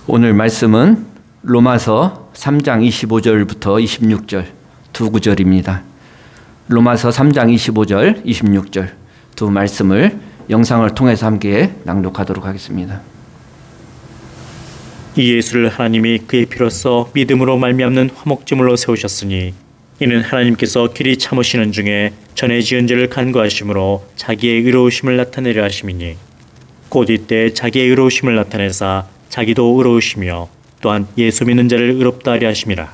오늘 말씀은 로마서 3장 25절부터 26절 두 구절입니다. 로마서 3장 25절, 26절 두 말씀을 영상을 통해서 함께 낭독하도록 하겠습니다. 이 예수를 하나님이 그의 피로써 믿음으로 말미암는 화목제물로 세우셨으니 이는 하나님께서 길이 참으시는 중에 전에 지은 죄를 간구하심으로 자기의 의로우심을 나타내려 하심이니 곧 이때 자기의 의로우심을 나타내사 자기도 의로우시며 또한 예수 믿는 자를 의롭다 하려 하심이라.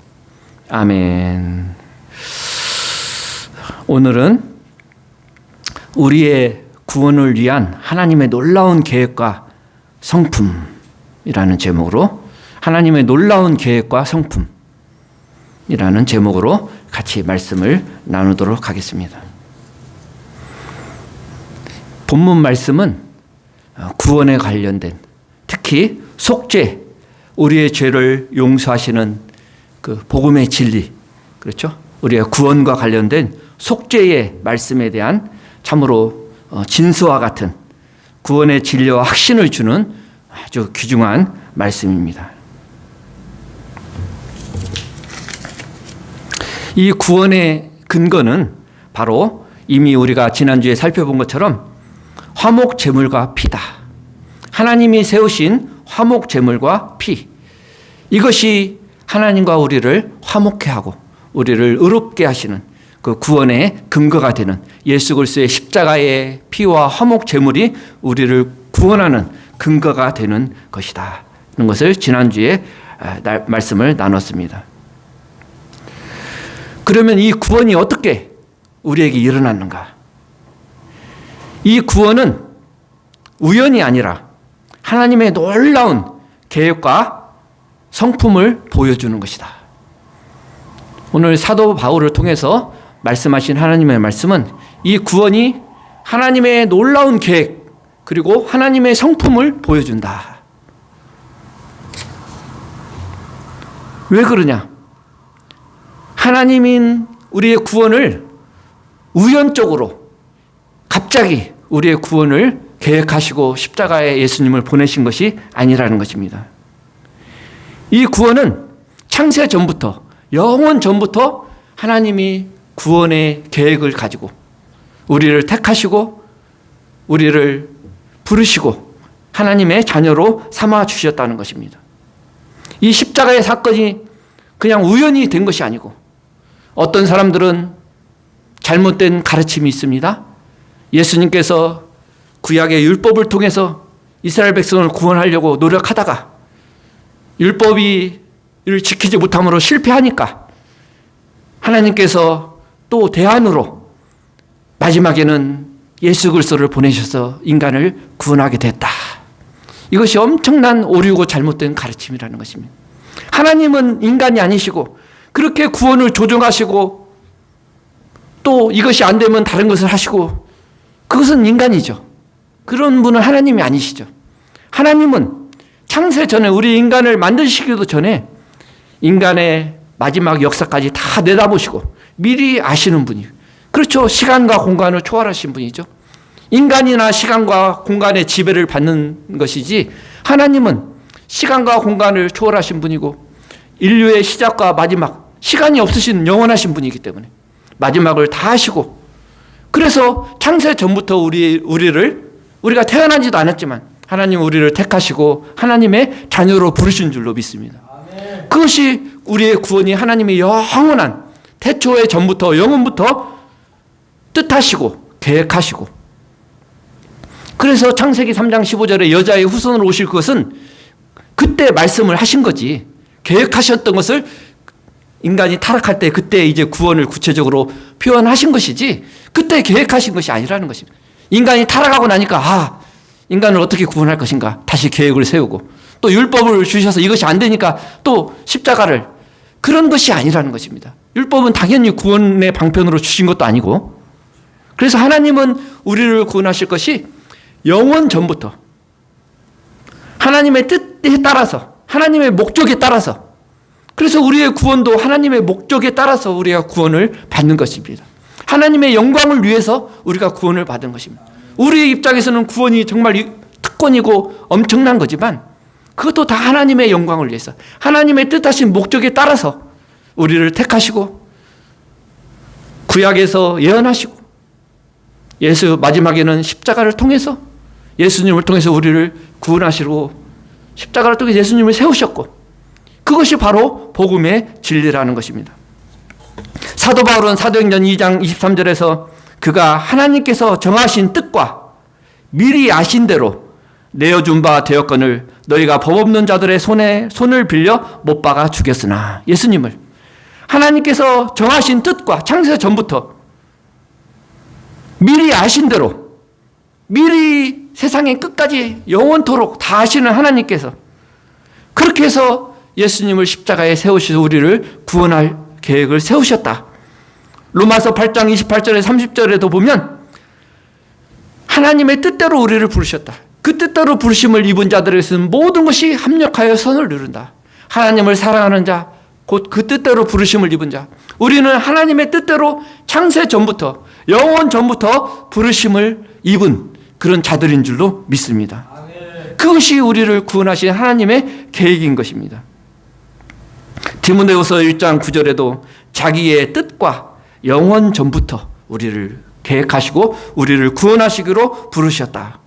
아멘. 오늘은 우리의 구원을 위한 하나님의 놀라운 계획과 성품이라는 제목으로 하나님의 놀라운 계획과 성품이라는 제목으로 같이 말씀을 나누도록 하겠습니다. 본문 말씀은 구원에 관련된, 특히 속죄, 우리의 죄를 용서하시는 그 복음의 진리, 그렇죠? 우리의 구원과 관련된 속죄의 말씀에 대한 참으로 진수와 같은 구원의 진리와 확신을 주는 아주 귀중한 말씀입니다. 이 구원의 근거는 바로 이미 우리가 지난주에 살펴본 것처럼 화목제물과 피다. 하나님이 세우신 화목제물과 피. 이것이 하나님과 우리를 화목케 하고 우리를 의롭게 하시는 그 구원의 근거가 되는 예수 그리스도의 십자가의 피와 화목제물이 우리를 구원하는 근거가 되는 것이다. 이런 것을 지난주에 말씀을 나눴습니다. 그러면 이 구원이 어떻게 우리에게 일어났는가? 이 구원은 우연이 아니라 하나님의 놀라운 계획과 성품을 보여주는 것이다. 오늘 사도 바울을 통해서 말씀하신 하나님의 말씀은 이 구원이 하나님의 놀라운 계획 그리고 하나님의 성품을 보여준다. 왜 그러냐? 하나님인 우리의 구원을 우연적으로 갑자기 우리의 구원을 계획하시고 십자가에 예수님을 보내신 것이 아니라는 것입니다. 이 구원은 창세 전부터, 영원 전부터 하나님이 구원의 계획을 가지고 우리를 택하시고 우리를 부르시고 하나님의 자녀로 삼아 주셨다는 것입니다. 이 십자가의 사건이 그냥 우연히 된 것이 아니고 어떤 사람들은 잘못된 가르침이 있습니다. 예수님께서 구약의 율법을 통해서 이스라엘 백성을 구원하려고 노력하다가 율법을 지키지 못함으로 실패하니까 하나님께서 또 대안으로 마지막에는 예수 그리스도를 보내셔서 인간을 구원하게 됐다. 이것이 엄청난 오류고 잘못된 가르침이라는 것입니다. 하나님은 인간이 아니시고 그렇게 구원을 조정하시고 또 이것이 안 되면 다른 것을 하시고 그것은 인간이죠. 그런 분은 하나님이 아니시죠. 하나님은 창세 전에 우리 인간을 만드시기도 전에 인간의 마지막 역사까지 다 내다보시고 미리 아시는 분이에요. 그렇죠. 시간과 공간을 초월하신 분이죠. 인간이나 시간과 공간의 지배를 받는 것이지 하나님은 시간과 공간을 초월하신 분이고 인류의 시작과 마지막, 시간이 없으신 영원하신 분이기 때문에 마지막을 다 하시고 그래서 창세 전부터 우리가 태어나지도 않았지만 하나님 우리를 택하시고 하나님의 자녀로 부르신 줄로 믿습니다. 아멘. 그것이 우리의 구원이 하나님의 영원한 태초의 전부터 영원부터 뜻하시고 계획하시고 그래서 창세기 3장 15절에 여자의 후손으로 오실 것은 그때 말씀을 하신 거지 계획하셨던 것을 인간이 타락할 때 그때 이제 구원을 구체적으로 표현하신 것이지 그때 계획하신 것이 아니라는 것입니다. 인간이 타락하고 나니까 인간을 어떻게 구원할 것인가 다시 계획을 세우고 또 율법을 주셔서 이것이 안 되니까 또 십자가를 그런 것이 아니라는 것입니다. 율법은 당연히 구원의 방편으로 주신 것도 아니고 그래서 하나님은 우리를 구원하실 것이 영원 전부터 하나님의 뜻에 따라서 하나님의 목적에 따라서 그래서 우리의 구원도 하나님의 목적에 따라서 우리가 구원을 받는 것입니다. 하나님의 영광을 위해서 우리가 구원을 받은 것입니다. 우리의 입장에서는 구원이 정말 특권이고 엄청난 거지만 그것도 다 하나님의 영광을 위해서, 하나님의 뜻하신 목적에 따라서 우리를 택하시고 구약에서 예언하시고 예수 마지막에는 십자가를 통해서 예수님을 통해서 우리를 구원하시고 십자가를 통해서 예수님을 세우셨고, 그것이 바로 복음의 진리라는 것입니다. 사도 바울은 사도행전 2장 23절에서 그가 하나님께서 정하신 뜻과 미리 아신 대로 내어준 바 되었거늘 너희가 법 없는 자들의 손을 빌려 못 박아 죽였으나, 예수님을 하나님께서 정하신 뜻과 창세 전부터 미리 아신 대로, 미리 세상의 끝까지 영원토록 다 아시는 하나님께서 그렇게 해서 예수님을 십자가에 세우셔서 우리를 구원할 계획을 세우셨다. 로마서 8장 28절에 30절에도 보면 하나님의 뜻대로 우리를 부르셨다. 그 뜻대로 부르심을 입은 자들에게서는 모든 것이 합력하여 선을 이룬다. 하나님을 사랑하는 자, 곧 그 뜻대로 부르심을 입은 자, 우리는 하나님의 뜻대로 창세 전부터, 영원 전부터 부르심을 입은 그런 자들인 줄로 믿습니다. 그것이 우리를 구원하신 하나님의 계획인 것입니다. 디모데후서 1장 9절에도 자기의 뜻과 영원 전부터 우리를 계획하시고 우리를 구원하시기로 부르셨다.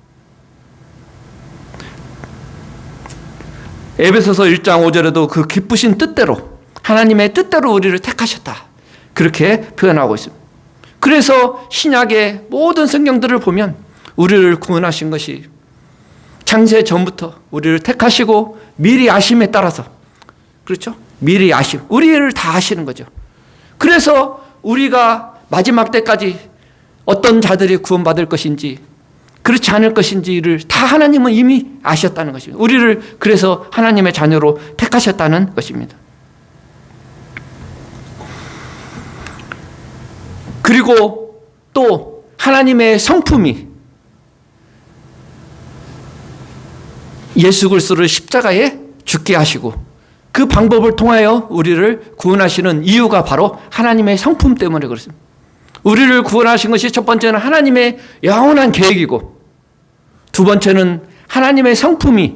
에베소서 1장 5절에도 그 기쁘신 뜻대로, 하나님의 뜻대로 우리를 택하셨다, 그렇게 표현하고 있습니다. 그래서 신약의 모든 성경들을 보면 우리를 구원하신 것이 창세 전부터 우리를 택하시고 미리 아심에 따라서, 그렇죠? 미리 아심, 우리를 다 아시는 거죠. 그래서 우리가 마지막 때까지 어떤 자들이 구원받을 것인지 그렇지 않을 것인지를 다 하나님은 이미 아셨다는 것입니다. 우리를 그래서 하나님의 자녀로 택하셨다는 것입니다. 그리고 또 하나님의 성품이 예수 그리스도를 십자가에 죽게 하시고 그 방법을 통하여 우리를 구원하시는 이유가 바로 하나님의 성품 때문에 그렇습니다. 우리를 구원하신 것이 첫 번째는 하나님의 영원한 계획이고, 두 번째는 하나님의 성품이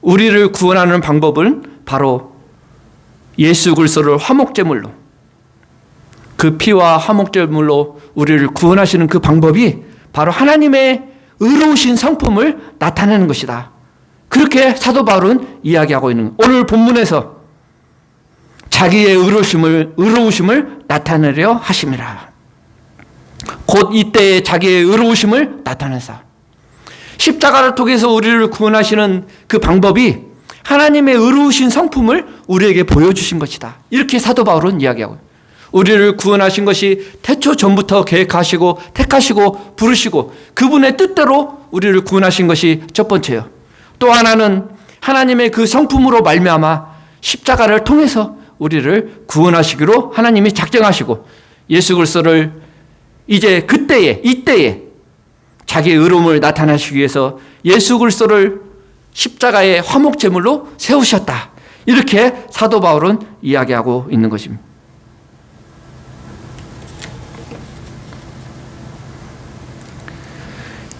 우리를 구원하는 방법은 바로 예수 그리스도를 화목제물로, 그 피와 화목제물로 우리를 구원하시는 그 방법이 바로 하나님의 의로우신 성품을 나타내는 것이다. 그렇게 사도 바울은 이야기하고 있는, 오늘 본문에서 자기의 의로우심을 나타내려 하심이라. 곧 이때에 자기의 의로우심을 나타내사, 십자가를 통해서 우리를 구원하시는 그 방법이 하나님의 의로우신 성품을 우리에게 보여주신 것이다. 이렇게 사도 바울은 이야기하고, 우리를 구원하신 것이 태초 전부터 계획하시고 택하시고 부르시고 그분의 뜻대로 우리를 구원하신 것이 첫 번째예요. 또 하나는 하나님의 그 성품으로 말미암아 십자가를 통해서 우리를 구원하시기로 하나님이 작정하시고, 예수 그리스도를 이제 그때에, 이때에 자기의 의로움을 나타내시기 위해서 예수 그리스도를 십자가의 화목제물로 세우셨다. 이렇게 사도 바울은 이야기하고 있는 것입니다.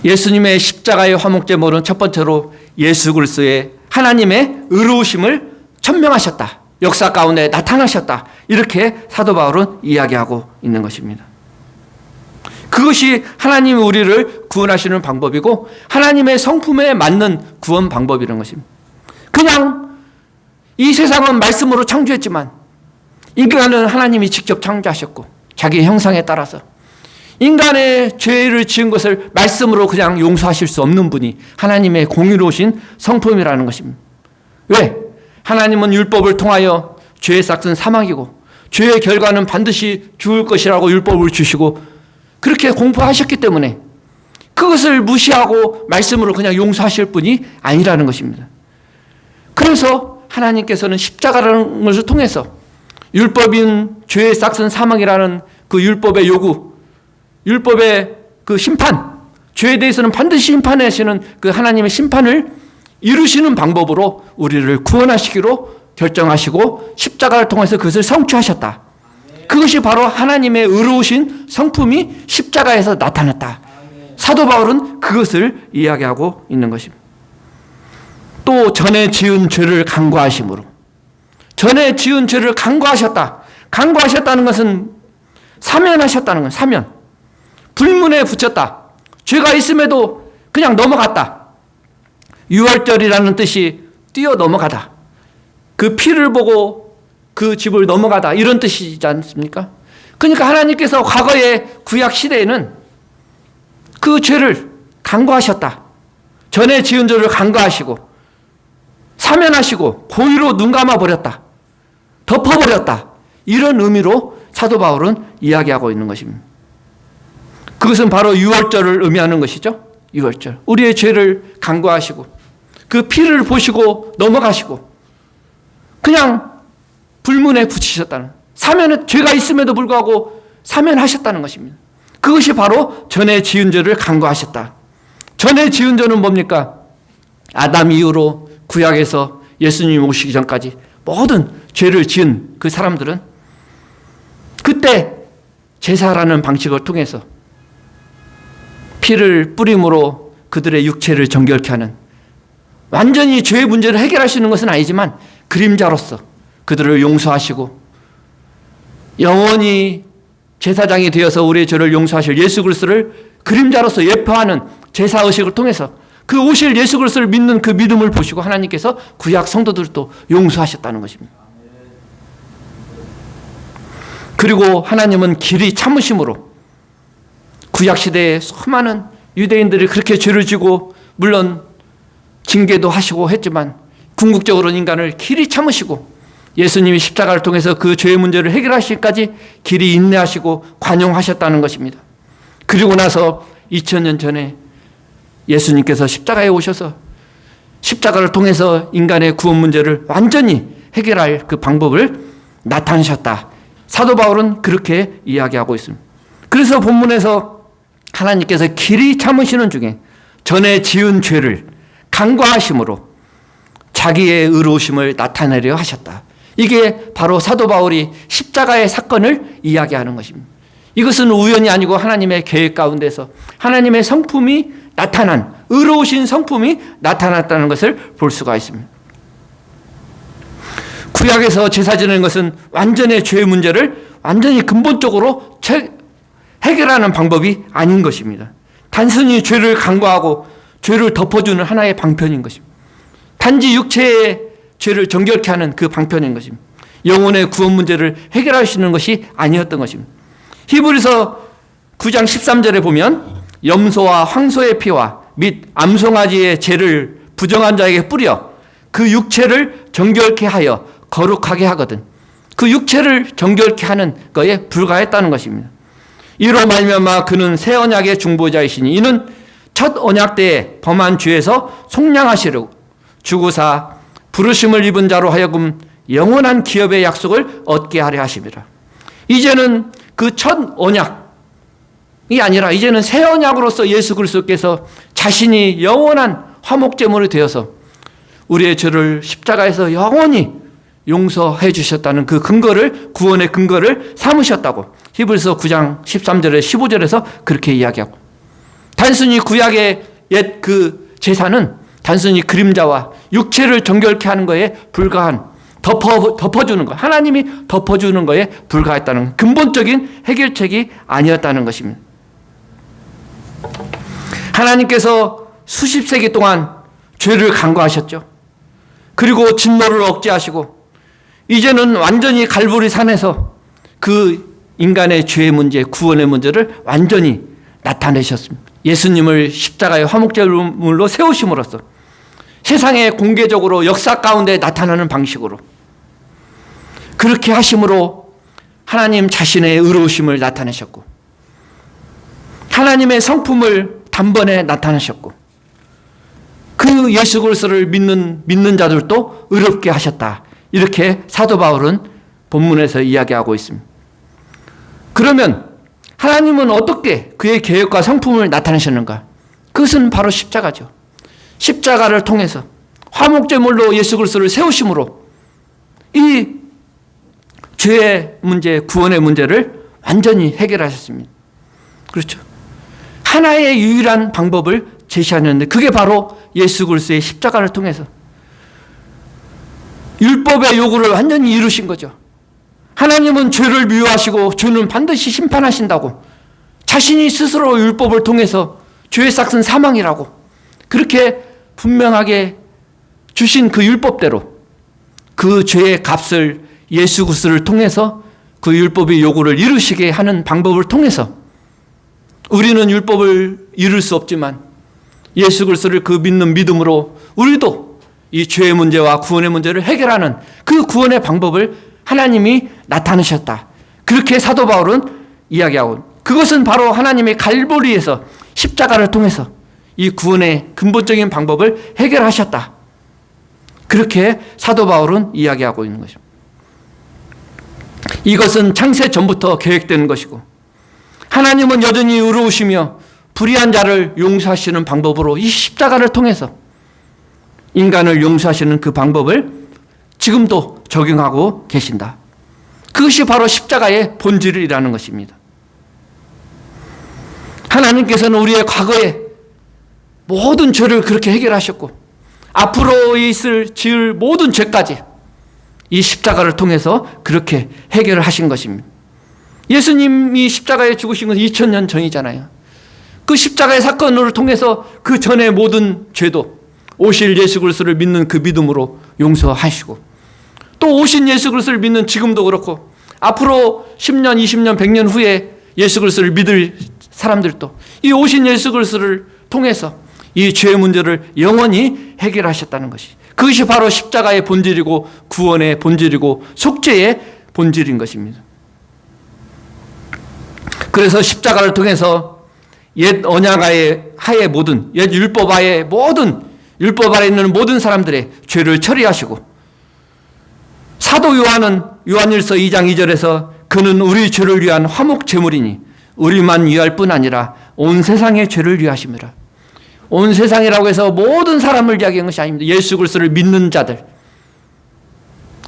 예수님의 십자가의 화목제물은 첫 번째로 예수 그리스도의 하나님의 의로우심을 천명하셨다, 역사 가운데 나타나셨다, 이렇게 사도 바울은 이야기하고 있는 것입니다. 그것이 하나님이 우리를 구원하시는 방법이고 하나님의 성품에 맞는 구원 방법이라는 것입니다. 그냥 이 세상은 말씀으로 창조했지만 인간은 하나님이 직접 창조하셨고 자기의 형상에 따라서 인간의 죄를 지은 것을 말씀으로 그냥 용서하실 수 없는 분이 하나님의 공의로우신 성품이라는 것입니다. 왜? 하나님은 율법을 통하여 죄의 삭은 사망이고 죄의 결과는 반드시 죽을 것이라고 율법을 주시고 그렇게 공포하셨기 때문에 그것을 무시하고 말씀으로 그냥 용서하실 분이 아니라는 것입니다. 그래서 하나님께서는 십자가라는 것을 통해서 율법인 죄의 삭은 사망이라는 그 율법의 요구, 율법의 그 심판, 죄에 대해서는 반드시 심판하시는 그 하나님의 심판을 이루시는 방법으로 우리를 구원하시기로 결정하시고 십자가를 통해서 그것을 성취하셨다. 그것이 바로 하나님의 의로우신 성품이 십자가에서 나타났다. 사도 바울은 그것을 이야기하고 있는 것입니다. 또 전에 지은 죄를 간구하심으로. 전에 지은 죄를 간구하셨다. 간구하셨다는 것은 사면하셨다는 건 사면. 불문에 붙였다. 죄가 있음에도 그냥 넘어갔다. 유월절이라는 뜻이 뛰어 넘어가다. 그 피를 보고 그 집을 넘어가다. 이런 뜻이지 않습니까? 그러니까 하나님께서 과거의 구약 시대에는 그 죄를 간구하셨다. 전에 지은 죄를 간구하시고 사면하시고 고의로 눈 감아버렸다. 덮어버렸다. 이런 의미로 사도 바울은 이야기하고 있는 것입니다. 그것은 바로 유월절을 의미하는 것이죠. 유월절. 우리의 죄를 간구하시고 그 피를 보시고 넘어가시고 그냥 불문에 붙이셨다는, 사면에 죄가 있음에도 불구하고 사면하셨다는 것입니다. 그것이 바로 전에 지은 죄를 간구하셨다. 전에 지은 죄는 뭡니까? 아담 이후로 구약에서 예수님 오시기 전까지 모든 죄를 지은 그 사람들은 그때 제사라는 방식을 통해서 피를 뿌림으로 그들의 육체를 정결케 하는, 완전히 죄의 문제를 해결할 수 있는 것은 아니지만 그림자로서 그들을 용서하시고 영원히 제사장이 되어서 우리의 죄를 용서하실 예수 그리스도를 그림자로서 예표하는 제사의식을 통해서 그 오실 예수 그리스도를 믿는 그 믿음을 보시고 하나님께서 구약 성도들을 또 용서하셨다는 것입니다. 그리고 하나님은 길이 참으심으로 구약 시대에 수많은 유대인들이 그렇게 죄를 지고 물론 징계도 하시고 했지만 궁극적으로는 인간을 길이 참으시고 예수님이 십자가를 통해서 그 죄의 문제를 해결하시기까지 길이 인내하시고 관용하셨다는 것입니다. 그리고 나서 2000년 전에 예수님께서 십자가에 오셔서 십자가를 통해서 인간의 구원 문제를 완전히 해결할 그 방법을 나타내셨다. 사도 바울은 그렇게 이야기하고 있습니다. 그래서 본문에서 하나님께서 길이 참으시는 중에 전에 지은 죄를 간과하심으로 자기의 의로우심을 나타내려 하셨다. 이게 바로 사도 바울이 십자가의 사건을 이야기하는 것입니다. 이것은 우연이 아니고 하나님의 계획 가운데서 하나님의 성품이 나타난, 의로우신 성품이 나타났다는 것을 볼 수가 있습니다. 구약에서 제사 지내는 것은 완전히 죄의 문제를 완전히 근본적으로 해결하는 방법이 아닌 것입니다. 단순히 죄를 간과하고 죄를 덮어주는 하나의 방편인 것입니다. 단지 육체의 죄를 정결케 하는 그 방편인 것입니다. 영혼의 구원 문제를 해결할 수 있는 것이 아니었던 것입니다. 히브리서 9장 13절에 보면 염소와 황소의 피와 및 암송아지의 죄를 부정한 자에게 뿌려 그 육체를 정결케 하여 거룩하게 하거든. 그 육체를 정결케 하는 것에 불과했다는 것입니다. 이로 말미암아 그는 새 언약의 중보자이시니 이는 첫 언약 때에 범한 죄에서 속량하시려고 주구사 부르심을 입은 자로 하여금 영원한 기업의 약속을 얻게 하려 하심이라. 이제는 그 첫 언약이 아니라 이제는 새 언약으로서 예수 그리스도께서 자신이 영원한 화목제물이 되어서 우리의 죄를 십자가에서 영원히 용서해 주셨다는 그 근거를, 구원의 근거를 삼으셨다고 히브리서 9장 13절에 15절에서 그렇게 이야기하고, 단순히 구약의 옛 그 제사는 단순히 그림자와 육체를 정결케 하는 것에 불과한, 덮어주는 것, 하나님이 덮어주는 것에 불과했다는 근본적인 해결책이 아니었다는 것입니다. 하나님께서 수십 세기 동안 죄를 간과하셨죠. 그리고 진노를 억제하시고 이제는 완전히 갈보리 산에서 그 인간의 죄의 문제, 구원의 문제를 완전히 나타내셨습니다. 예수님을 십자가의 화목제물로 세우심으로써 세상에 공개적으로 역사 가운데 나타나는 방식으로 그렇게 하심으로 하나님 자신의 의로우심을 나타내셨고 하나님의 성품을 단번에 나타내셨고 그 예수 그리스도를 믿는 자들도 의롭게 하셨다. 이렇게 사도 바울은 본문에서 이야기하고 있습니다. 그러면 하나님은 어떻게 그의 계획과 성품을 나타내셨는가? 그것은 바로 십자가죠. 십자가를 통해서 화목제물로 예수 그리스도를 세우심으로 이 죄의 문제, 구원의 문제를 완전히 해결하셨습니다. 그렇죠. 하나의 유일한 방법을 제시하는데 그게 바로 예수 그리스도의 십자가를 통해서 율법의 요구를 완전히 이루신 거죠. 하나님은 죄를 미워하시고 죄는 반드시 심판하신다고, 자신이 스스로 율법을 통해서 죄의 삭은 사망이라고 그렇게 분명하게 주신 그 율법대로 그 죄의 값을 예수 그리스도를 통해서 그 율법의 요구를 이루시게 하는 방법을 통해서 우리는 율법을 이룰 수 없지만 예수 그리스도를 그 믿는 믿음으로 우리도 이 죄의 문제와 구원의 문제를 해결하는 그 구원의 방법을 하나님이 나타내셨다. 그렇게 사도 바울은 이야기하고, 그것은 바로 하나님의 갈보리에서 십자가를 통해서 이 구원의 근본적인 방법을 해결하셨다. 그렇게 사도 바울은 이야기하고 있는 것입니다. 이것은 창세 전부터 계획된 것이고, 하나님은 여전히 의로우시며 불의한 자를 용서하시는 방법으로 이 십자가를 통해서 인간을 용서하시는 그 방법을 지금도 적용하고 계신다. 그것이 바로 십자가의 본질이라는 것입니다. 하나님께서는 우리의 과거에 모든 죄를 그렇게 해결하셨고 앞으로 지을 모든 죄까지 이 십자가를 통해서 그렇게 해결을 하신 것입니다. 예수님이 십자가에 죽으신 것은 2000년 전이잖아요. 그 십자가의 사건을 통해서 그 전의 모든 죄도 오실 예수 그리스도를 믿는 그 믿음으로 용서하시고, 또 오신 예수 그리스도를 믿는 지금도 그렇고 앞으로 10년, 20년, 100년 후에 예수 그리스도를 믿을 사람들도 이 오신 예수 그리스도를 통해서 이 죄의 문제를 영원히 해결하셨다는 것이, 그것이 바로 십자가의 본질이고 구원의 본질이고 속죄의 본질인 것입니다. 그래서 십자가를 통해서 옛 언약의 하에 모든, 옛 율법 하에 모든, 율법 아래 있는 모든 사람들의 죄를 처리하시고, 사도 요한은 요한일서 2장 2절에서 그는 우리 죄를 위한 화목 제물이니 우리만 위할 뿐 아니라 온 세상의 죄를 위하심이라. 온 세상이라고 해서 모든 사람을 이야기한 것이 아닙니다. 예수 그리스도를 믿는 자들,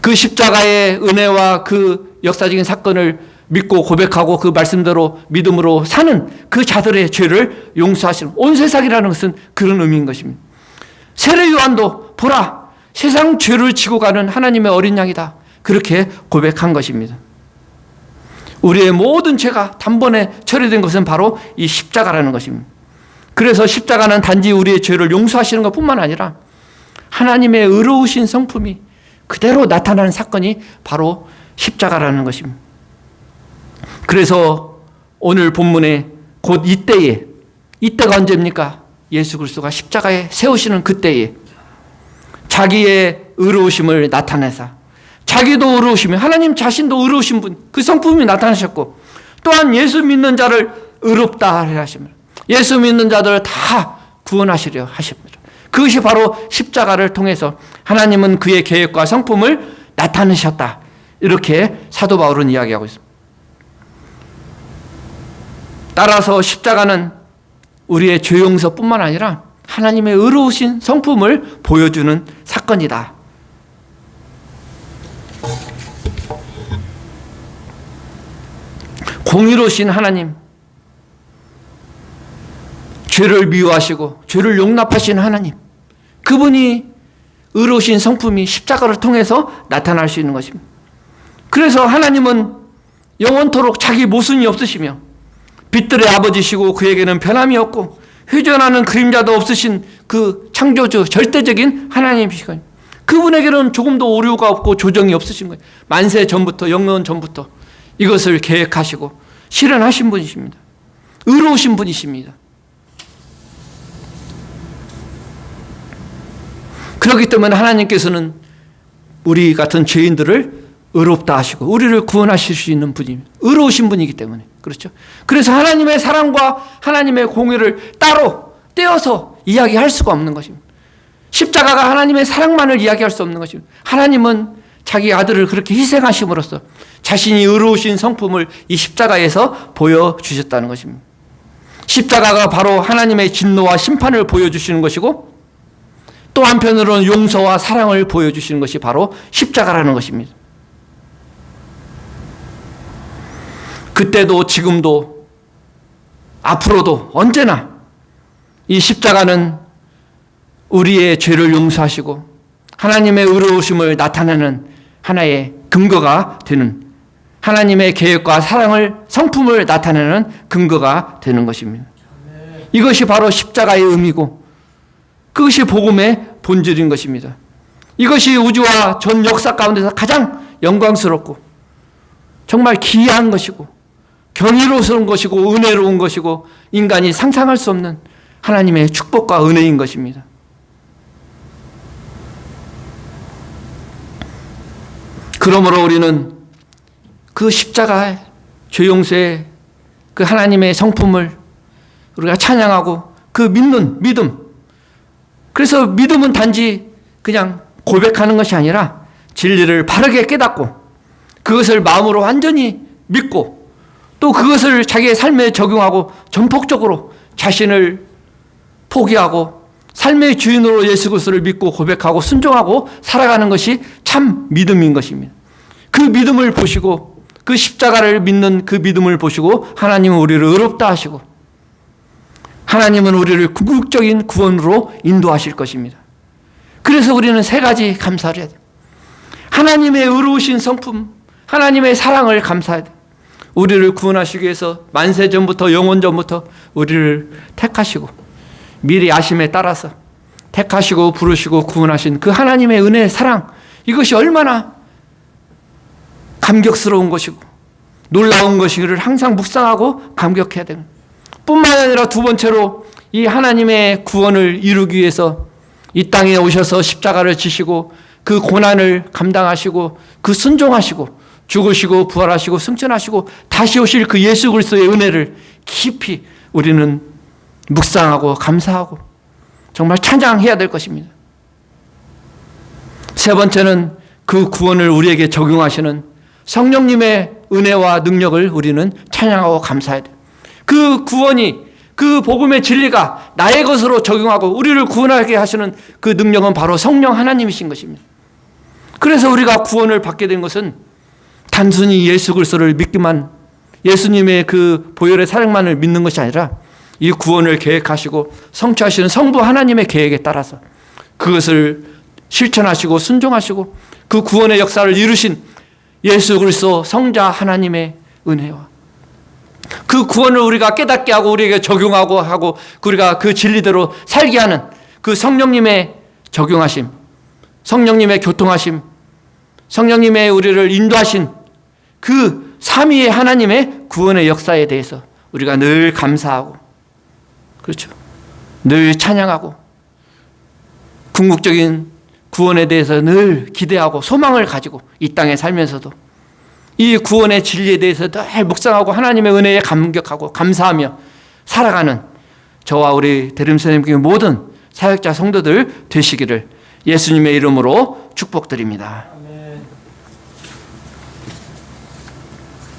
그 십자가의 은혜와 그 역사적인 사건을 믿고 고백하고 그 말씀대로 믿음으로 사는 그 자들의 죄를 용서하시는, 온 세상이라는 것은 그런 의미인 것입니다. 세례 요한도 보라, 세상 죄를 지고 가는 하나님의 어린 양이다, 그렇게 고백한 것입니다. 우리의 모든 죄가 단번에 처리된 것은 바로 이 십자가라는 것입니다. 그래서 십자가는 단지 우리의 죄를 용서하시는 것뿐만 아니라 하나님의 의로우신 성품이 그대로 나타나는 사건이 바로 십자가라는 것입니다. 그래서 오늘 본문에 곧 이때가 언제입니까? 예수 그리스도가 십자가에 세우시는 그때에 자기의 의로우심을 나타내사, 자기도 의로우시며 하나님 자신도 의로우신 분, 그 성품이 나타나셨고, 또한 예수 믿는 자를 의롭다 하십니다. 예수 믿는 자들을 다 구원하시려 하십니다. 그것이 바로 십자가를 통해서 하나님은 그의 계획과 성품을 나타내셨다, 이렇게 사도 바울은 이야기하고 있습니다. 따라서 십자가는 우리의 죄 용서뿐만 아니라 하나님의 의로우신 성품을 보여주는 사건이다. 공의로우신 하나님, 죄를 미워하시고 죄를 용납하신 하나님, 그분이 의로우신 성품이 십자가를 통해서 나타날 수 있는 것입니다. 그래서 하나님은 영원토록 자기 모순이 없으시며 빛들의 아버지시고 그에게는 변함이 없고 회전하는 그림자도 없으신 그 창조주 절대적인 하나님이시거든요. 그분에게는 조금도 오류가 없고 조정이 없으신 거예요. 만세 전부터, 영원 전부터 이것을 계획하시고 실현하신 분이십니다. 의로우신 분이십니다. 그렇기 때문에 하나님께서는 우리 같은 죄인들을 의롭다 하시고 우리를 구원하실 수 있는 분입니다. 의로우신 분이기 때문에. 그렇죠? 그래서 하나님의 사랑과 하나님의 공의를 따로 떼어서 이야기할 수가 없는 것입니다. 십자가가 하나님의 사랑만을 이야기할 수 없는 것입니다. 하나님은 자기 아들을 그렇게 희생하심으로써 자신이 의로우신 성품을 이 십자가에서 보여주셨다는 것입니다. 십자가가 바로 하나님의 진노와 심판을 보여주시는 것이고, 또 한편으로는 용서와 사랑을 보여주시는 것이 바로 십자가라는 것입니다. 그때도 지금도 앞으로도 언제나 이 십자가는 우리의 죄를 용서하시고 하나님의 의로우심을 나타내는 하나의 근거가 되는, 하나님의 계획과 사랑을, 성품을 나타내는 근거가 되는 것입니다. 이것이 바로 십자가의 의미고 그것이 복음의 본질인 것입니다. 이것이 우주와 전 역사 가운데서 가장 영광스럽고 정말 기이한 것이고 경이로운 것이고 은혜로운 것이고 인간이 상상할 수 없는 하나님의 축복과 은혜인 것입니다. 그러므로 우리는 그 십자가의 죄용서의 그 하나님의 성품을 우리가 찬양하고 그 믿는 믿음, 그래서 믿음은 단지 그냥 고백하는 것이 아니라 진리를 바르게 깨닫고 그것을 마음으로 완전히 믿고 또 그것을 자기의 삶에 적용하고 전폭적으로 자신을 포기하고 삶의 주인으로 예수 그리스도를 믿고 고백하고 순종하고 살아가는 것이 참 믿음인 것입니다. 그 믿음을 보시고 그 십자가를 믿는 그 믿음을 보시고 하나님은 우리를 의롭다 하시고 하나님은 우리를 궁극적인 구원으로 인도하실 것입니다. 그래서 우리는 세 가지 감사를 해야 돼요. 하나님의 의로우신 성품, 하나님의 사랑을 감사해야 돼요. 우리를 구원하시기 위해서 만세 전부터 영원 전부터 우리를 택하시고 미리 아심에 따라서 택하시고 부르시고 구원하신 그 하나님의 은혜, 사랑, 이것이 얼마나 감격스러운 것이고 놀라운 것이기를 항상 묵상하고 감격해야 됩니다. 뿐만 아니라 두 번째로 이 하나님의 구원을 이루기 위해서 이 땅에 오셔서 십자가를 지시고 그 고난을 감당하시고 그 순종하시고 죽으시고 부활하시고 승천하시고 다시 오실 그 예수 그리스도의 은혜를 깊이 우리는 묵상하고 감사하고 정말 찬양해야 될 것입니다. 세 번째는 그 구원을 우리에게 적용하시는 성령님의 은혜와 능력을 우리는 찬양하고 감사해야 돼요. 그 구원이, 그 복음의 진리가 나의 것으로 적용하고 우리를 구원하게 하시는 그 능력은 바로 성령 하나님이신 것입니다. 그래서 우리가 구원을 받게 된 것은 단순히 예수 그리스도를 믿기만, 예수님의 그 보혈의 사랑만을 믿는 것이 아니라 이 구원을 계획하시고 성취하시는 성부 하나님의 계획에 따라서 그것을 실천하시고 순종하시고 그 구원의 역사를 이루신 예수 그리스도 성자 하나님의 은혜와 그 구원을 우리가 깨닫게 하고 우리에게 적용하고 하고 우리가 그 진리대로 살게 하는 그 성령님의 적용하심, 성령님의 교통하심, 성령님의 우리를 인도하신 그 삼위의 하나님의 구원의 역사에 대해서 우리가 늘 감사하고, 그렇죠, 늘 찬양하고 궁극적인 구원에 대해서 늘 기대하고 소망을 가지고 이 땅에 살면서도 이 구원의 진리에 대해서 늘 묵상하고 하나님의 은혜에 감격하고 감사하며 살아가는 저와 우리 대림선생님께 모든 사역자 성도들 되시기를 예수님의 이름으로 축복드립니다.